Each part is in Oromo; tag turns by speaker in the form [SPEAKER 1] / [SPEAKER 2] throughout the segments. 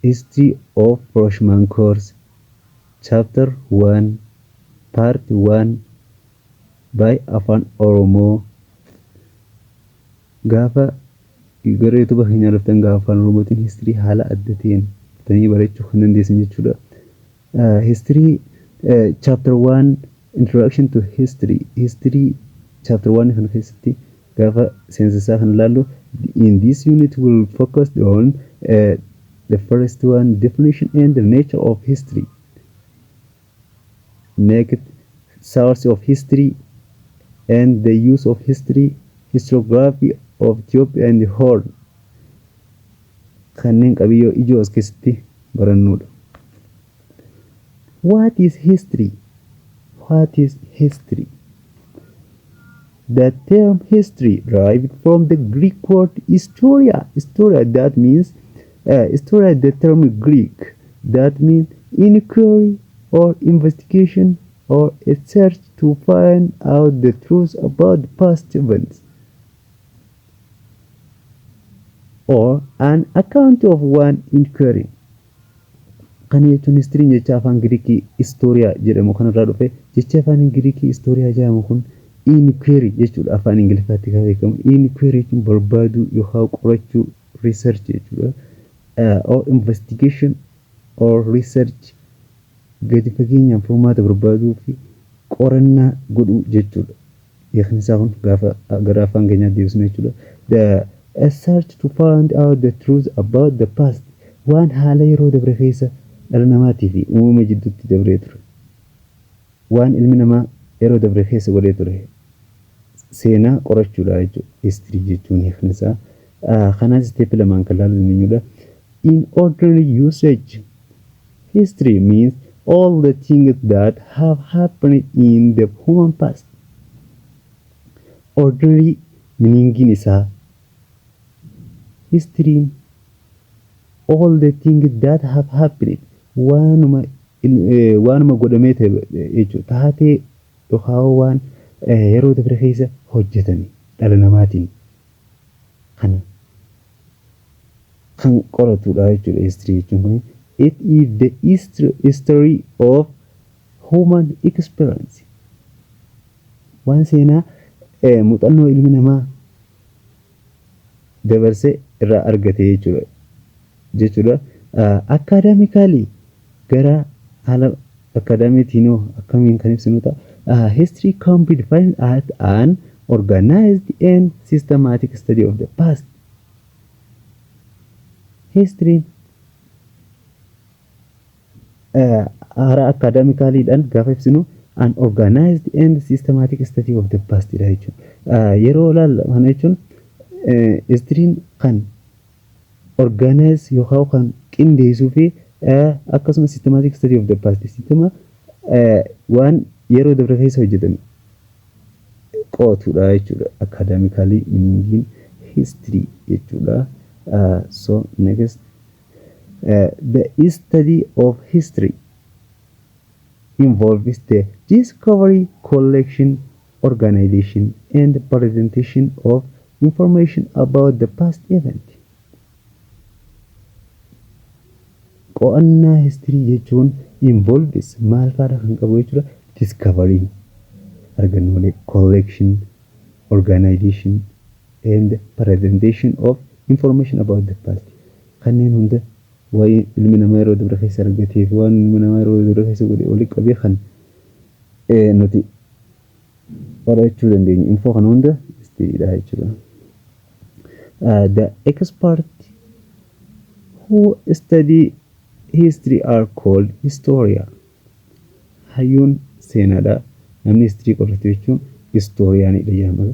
[SPEAKER 1] History of Freshman Course, Chapter 1, Part 1 by Afaan Oromoo. Gaafa gara YouTube keenya dhuftan gaafa Afaan Oromootiin history haala adda ta'een tanii barachuu kan dandeessan jechuudha. History Chapter 1 Introduction to History. History Chapter 1 kan keessatti gaafa seensisaa kan ilaallu, in this unit will focus on the first one, definition and the nature of history. Next, source of history and the use of history, historiography of Ethiopia and the Horn. Kanneen qabiyyoo ijoo as keessatti barannuudha. What is history? What is history? The term history derived from the Greek word historia. Historia, that means historia, the term Greek, that means inquiry or investigation or a search to find out the truth about past events, or an account of one inquiry. Kan jechuun history jecha afaan Giriikii historia jedhamu kanarraa dhufe. Jecha afaan Giriikii historia jedhamu kun inquiry jechuudha. Afaan Ingiliffaatti kan beekamu inquiry jechuun barbaaduu yookaan qorachuu, research jechuudha. Or investigation or research, gadi fageenyaan furmaata barbaaduu fi qorannaa godhuu jechuudha. Yaaqni isaa kun gaafa gara afaan keenyaatti deebisnu jechuudha. A search to find out the truth about the past, waan haala yeroo dabre keessa dhala namaatii fi uumama jidduutti dabree ture, waan ilmi namaa yeroo dabre keessa godhee ture seenaa qorachuudha jechuudha. History jechuun yaaqni isaa kanaas step lamaan kan ilaalu dandeenyudha. In ordinary usage, history means all the things that have happened in the human past. Ordinary meaning isaa history, all the things that have happened, waanuma godhamee ta'e jechuudha. Taatee yookaan waan yeroo dabre keessa hojjetame dhala namaatiin kana kan qoratudha jechuudha. History jechuun kun it is the history of human experience. Waan seenaa muuxannoo ilmi namaa dabarse irraa argate jechuudha. Academically gara haala academitiin akkamiin kan ibsinu ta'a. History can be defined as an organized and systematic study of the past. History hara academically dhaan gaafa ibsinu an organized and systematic study of the past dha jechuudha. Yeroo ilaalaman jechuun history kan organize yookaan kan qindeessuu fi akkasumas systematic study of the past, sistema waan yeroo dabre keessa hojjetame qo'atudha jechuudha. Academically meaning history jechuudha. So next, the study of history involves the discovery, collection, organization, and presentation of information about the past event. Qo'annaa history jechuun involves maal faana kan qabu jechuudha. Discovery, argannoolee, collection, organization, and presentation of information about the past. Kanneen hunda waa'ee ilmi namaa yeroo dabre keessa argatee fi waan ilmi namaa yeroo dabre keessa godhe walitti qabee kan nuti qorachuu dandeenyu info kana hunda historyidha jechuudha. The experts who study history are called historian. Hayyuun seenaadha. Namni history qoratu jechuun historianidha jedhama.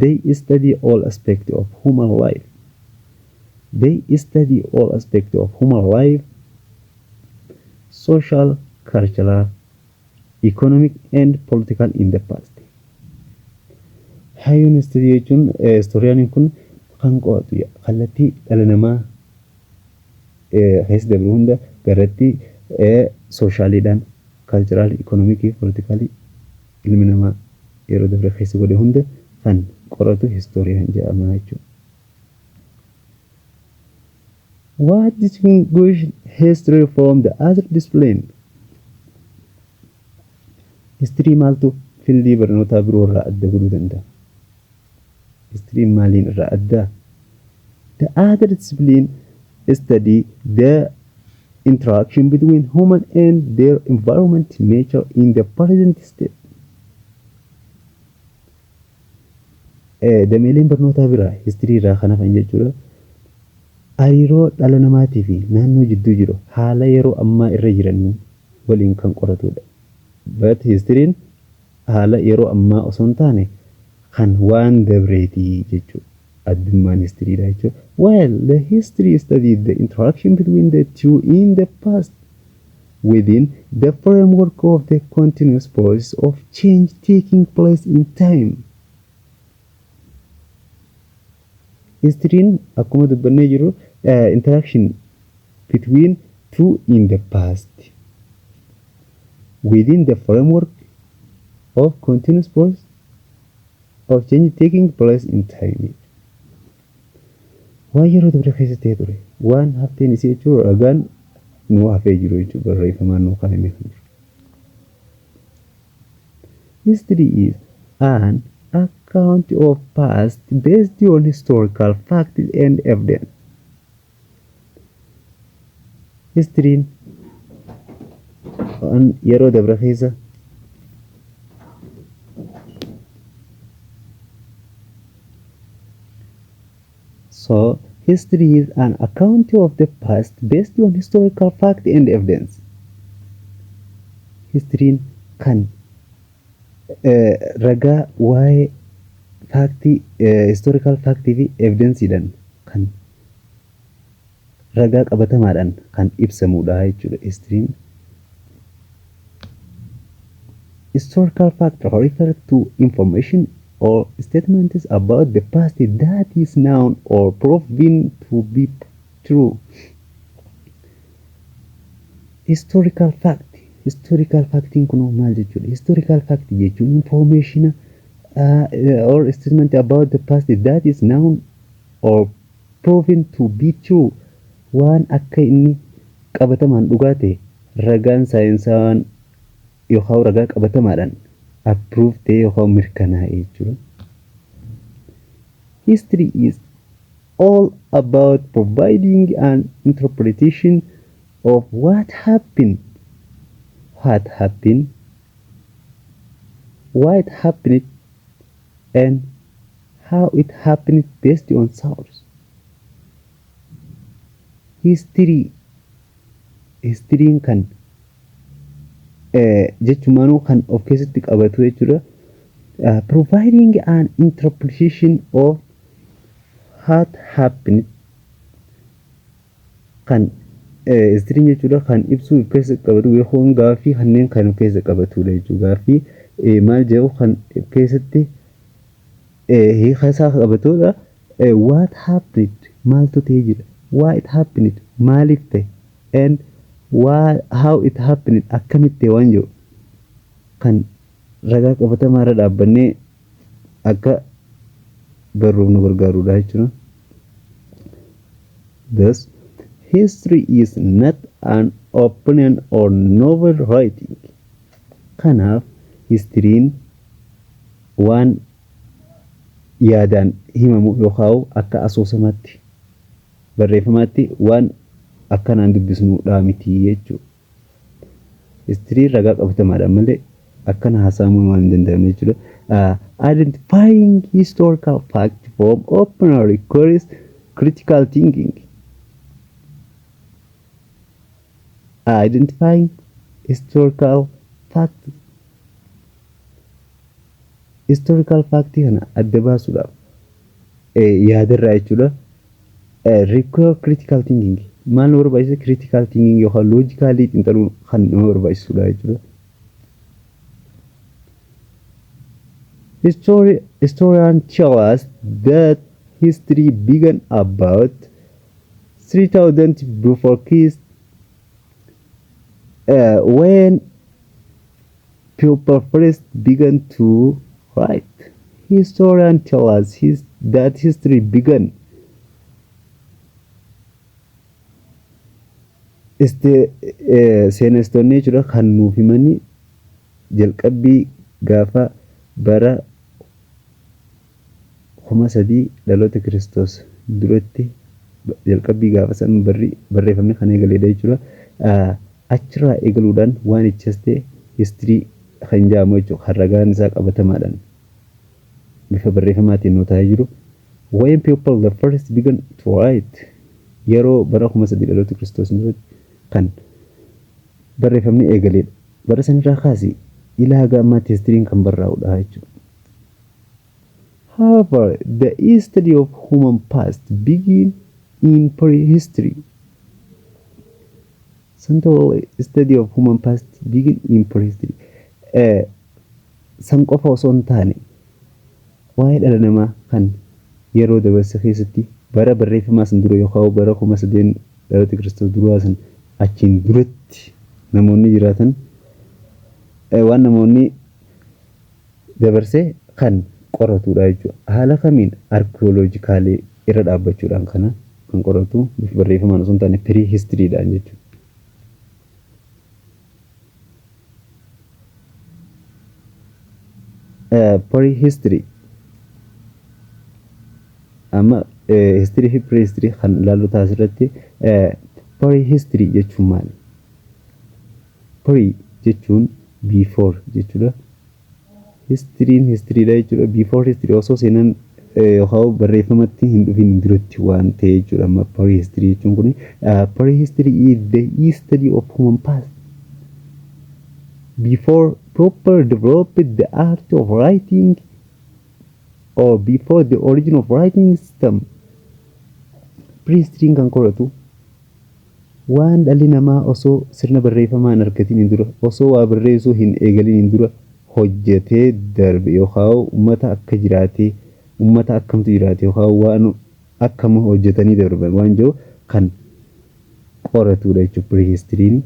[SPEAKER 1] They study all aspects of human life. They study all aspects of human life, social, cultural, economic, and political in the past. Hayyuun history jechuun historian kun kan qo'atu kallattii dhala namaa keessa dabre hunda garatti sooshaaliidhaan, cultural, economic, political ilmi namaa yeroo dabre keessa godhe hunda kan qoratu historian jedhama jechuudha. What distinguishes history from the other discipline? History maaltu fiildii barnootaa biroo irraa adda godhuu danda'a? History maaliin irraa adda? The other discipline study the interaction between human and their environment, nature in the present state. Dameeleen barnootaa biraa history irraa kan hafan jechuudha. Hariiroo dhala namaatii fi naannoo jidduu jiru haala yeroo ammaa irra jiranii waliin kan qoratudha. But history'n haala yeroo ammaa osoo hin taane kan waan dabreetii jechuudha. Addummaan historyidha jechuudha. While the history studied the interaction between the two in the past within the framework of the continuous process of change taking place in time. History'n akkuma dubbannee jiru interaction between two in the past within the framework of continuous process of change taking place in time. Waan yeroo dabre keessa ta'e ture waan hafteen isii jechuudha ragaan nu hafee jiru jechuudha barreeffamaan nu kaa'amee kan jiru. History is an account of past based on historical facts and evidence. History'n waan yeroo dabre keessa So, history is an account of the past based on historical fact and evidence. History'n kan ragaa waa'ee faaktii historical factii fi evidenceedhaan kan ragaa qabatamaadhaan kan ibsamudha jechuudha history'n. Historical facts refer to information or statements about the past that is known or proven to be true. Historical factiin kun maal jechuudha? Historical fact jechuun information or statement about the past that is known or proven to be true. Waan akka inni qabatamaan dhugaa ta'e ragaan saayinsawaan yookaan ragaa qabatamaadhaan approved ta'e yookaan mirkanaa'e jechuudha. History is all about providing an interpretation of what happened, why it happened, and how it happened based on source. History'n kan jechumaanuu kan of keessatti qabatu jechuudha. Providing an interpretation of what happened kan history'n jechuudha kan ibsuu of keessatti qabatu yookaan gaaffii kanneen kan of keessatti qabatudha jechuudha. Gaaffii maal jedhu kan of keessatti hiika isaa qabatudha. What happened maaltu ta'ee jira? Why it happened maaliif ta'e? And how it happened akkamitti waan jedhu kan ragaa qabatamaa irra dhaabbannee akka barruuf nu gargaarudha jechuudha. Thus, history is not an opinion or novel writing. Kanaaf history'n waan yaadaan himamu yookaan akka asoosamaatti barreeffamaatti waan akkanaan dubbisnuudha miti jechuudha. History ragaa qabatamaadhaan malee akkana haasa'amuu waan hin danda'amne jechuudha. Identifying historical fact from opinion requires critical thinking. Identifying historical fact kana adda baasuudhaaf yaadarraa jechuudha. Require critical thinking. Maal nu barbaachisa? Critical thinking yookaan loogically xiinxaluu kan nama barbaachisudha jechuudha. Historians tell us that history began about 3000 before Christ when people first began to write. Historians tell us that history began seenessitoonni jechuudha kan nuuf himanii jalqabbii gaafa bara 3,000 dhaloota Kiristoos duratti jalqabbii gaafa san barreeffamni kan eegaledha jechuudha. Achirraa eegaluudhaan waan ichaste history kan jedhamu jechuudha. Ragaan isaa qabatamaadhaan bifa barreeffamaatiin nu taa'ee jiru. When people the first began to write yeroo bara 3,000 dhaloota Kiristoos duratti kan barreeffamni eegaledha. Bara sanirraa kaasee ilaa haga ammaatti history'n kan barraa'udha jechuudha. However, the study of human past begin in prehistory. Central study of human past begin in prehistory. San qofa osoo hin taane waa'ee dhala namaa kan yeroo dabarse keessatti bara barreeffamaa san dura yookaan bara 3,000 dhaloota Kiristoos duraa san achiin duratti namoonni jiraatan waan namoonni dabarse kan qoratudha jechuudha. Haala kamiin arkeoloojikaalee irra dhaabbachuudhaan kana kan qoratu bifa barreeffamaan osoo hin taane prehistory'dhaan jechuudha. Prehistory amma history fi prehistory kan ilaallu taasirratti prehistory jechuun maali? Pre jechuun before jechuudha. History'n history'dha jechuudha. Before history osoo seenan yookaan barreeffamatti hin dhufin duratti waan ta'e jechuudha. Amma prehistory jechuun kuni prehistory is the study of human past before proper developed the art of writing or before the origin of writing system. Prehistory'n kan qoratu waan dhalli namaa osoo sirna barreeffamaa hin argatin dura osoo waa barreessuu hin eegalin dura hojjetee darbe yookaan uummata akka jiraatee uummata akkamtu jiraate yookaan waan akkam hojjetanii darban waan jiru kan qoratudha jechuudha prehistory'n.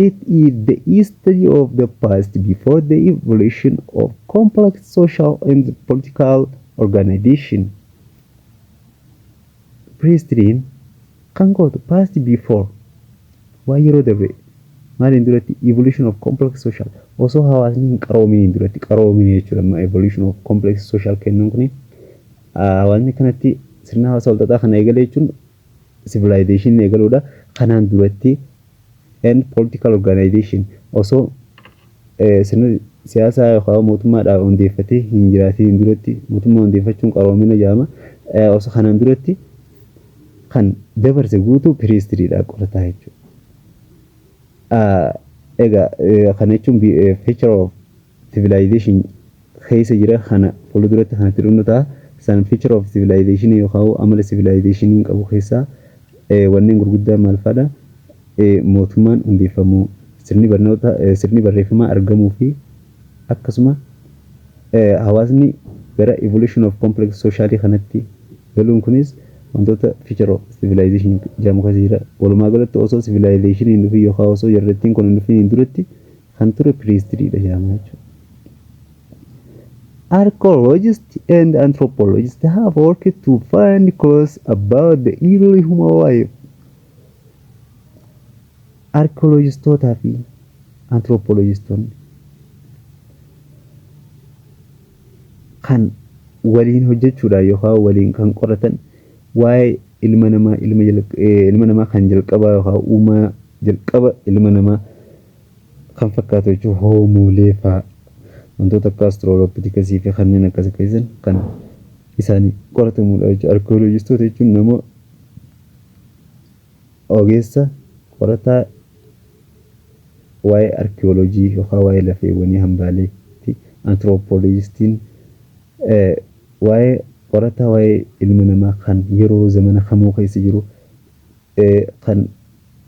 [SPEAKER 1] It is the study of the past before the evolution of complex social and political organization. Prehistory'n kan qotu past before waa yeroo dabre maaliin duratti evolution of complex social osoo hawaasni hin qaroomin duratti qaroomin jechuudha. Amma evolution of complex social kennuun kuni hawaasni kanatti sirna hawaasa walxaxaa kana eegalee jechuun civilization eegaluudha. Kanaan duratti and political organization osoo sirna siyaasaa yookaan mootummaadhaaf hundeeffatee hin jiraatin duratti mootummaa hundeeffachuun qaroomina jedhama. Osoo kanaan duratti kan dabarse guutuu prehistory'dha qorataa jechuudha. Egaa kana jechuun feature of civilization keessa jira kana fuulduratti kanatti dhumnu ta'a. San feature of civilization yookaan amala civilization qabu keessaa wanneen gurguddaa maal fa'aadha? Mootummaan hundeeffamuu, sirni barnoota, sirni barreeffamaa argamuu fi akkasuma hawaasni gara evolution of complex social kanatti galuun kunis wantoota feature of civilization jedhamu keessa jira. Walumaa galatti osoo civilization hin dhufin yookaan osoo jarrattiin kun hin dhufin duratti kan ture prehistory'dha jedhama jechuudha. Archaeologists and anthropologists have worked to find clues about the early human life. Archaeologistootaa fi anthropologistoonni kan waliin hojjechuudhaan yookaan waliin kan qoratan waa'ee ilma namaa kan jalqabaa yookaan uumaa jalqaba ilma namaa kan fakkaatu jechuun hoomoolee fa'aa wantoota akka astrolopithecusii fi kanneen akkas keessan kan isaanii qoratamudha jechuudha. Arkeolojistoota jechuun nama ogeessa qorataa waa'ee arkeolojii yookaan waa'ee lafeewwanii hambaaleetti. Anthropologistiin waa'ee qorataa waa'ee ilma namaa kan yeroo zamana kamuu keessa jiru kan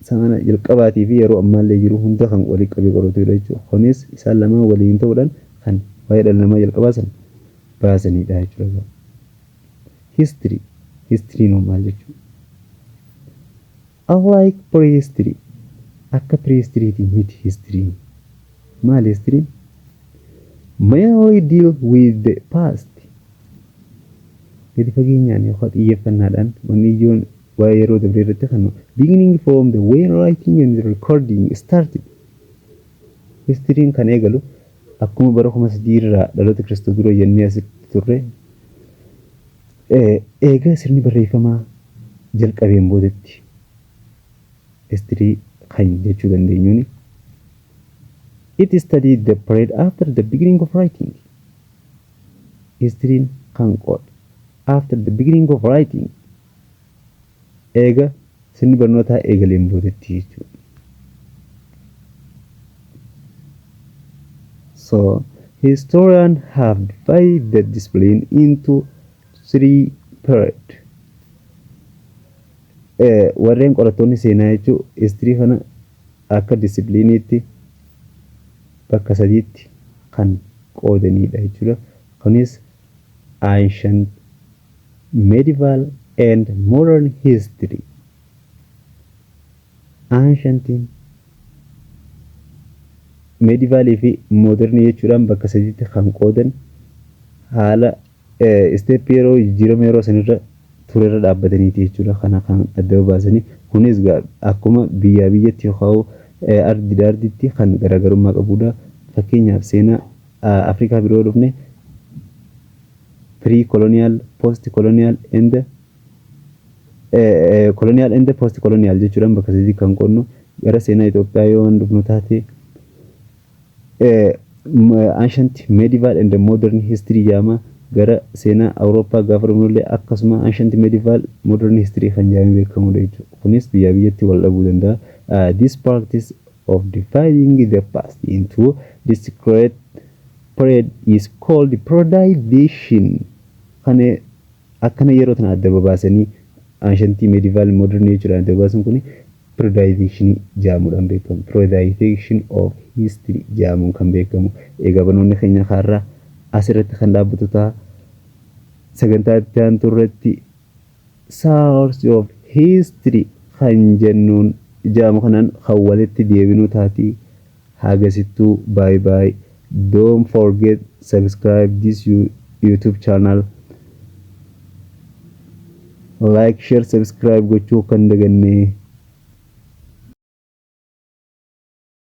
[SPEAKER 1] sana jalqabaatii fi yeroo ammaallee jiru hunda kan walii qabee qoratudha jechuudha. Kunis isaan lama waliin ta'uudhaan kan waa'ee dhala namaa jalqabaa san baasanidha jechuudha. History maal jechuudha? Unlike prehistory, akka prehistorytiin miti history. Maal history? Mainly deal with the past. Gadi fageenyaan yookaan xiyyeeffannaadhaan wanni ijoon waa'ee yeroo dabree irratti kan beginning from the way writing and recording started. Histiriin kan eegalu akkuma bara 300 irraa dhaloota Kiristoos dura jennee asitti turre eega sirni barreeffamaa jalqabeen boodatti histirii kan jechuu dandeenyuuni. It studied the period after the beginning of writing. Histiriin kan qoodha after the beginning of writing eega sirni barnootaa eegaleen boodatti jechuudha. So historians have divided the discipline into 3 periods. Warreen qorattoonni seenaa jechuun histirii kana akka discipliniitti bakka sadiitti kan qoodanidha jechuudha. Kunis ancient, medieval and modern history. Ancient, medieval fi modern jechuudhaan bakka sadiitti kan qoodan haala step yeroo jijjiirama yeroo sanirra turerra dhaabbataniiti jechuudha. Kana kan adda baasanii kunis akkuma biyyaa biyyatti yookaan ardii ardiitti kan garaagarummaa qabudha. Fakkeenyaaf seenaa Afrikaa biroo dhufne pre-colonial, post-colonial and colonial and post-colonial jechuudhaan bakka sadii kan qoodnu. Gara seenaa Itoophiyaa yoo dhufnu taate ancient, medieval and modern history jedhama. Gara seenaa Awurooppaa gaafa dhufnullee akkasuma ancient, medieval, modern history kan jedhamee beekamudha jechuudha. Kunis biyyaa biyyatti wal dhabuu danda'a. This practice of dividing the past into discrete period is called periodization. Kan akkana yeroo tana adda baasanii ancient, medieval, modern jechuudha adda baasan kuni periodization jedhamuudhaan beekamu. Periodization of history jedhamuun kan beekamu. Egaa barnoonni keenya kaarraa asirratti kan dhaabbatu ta'a. Sagantaa itti aantu irratti source of history kan jennuun jedhamu kanaan kan walitti deebinu taati. Hagasittuu bye bye. Don't forget subscribe this YouTube channel. Like, share, subscribe gochuu kan dagannee.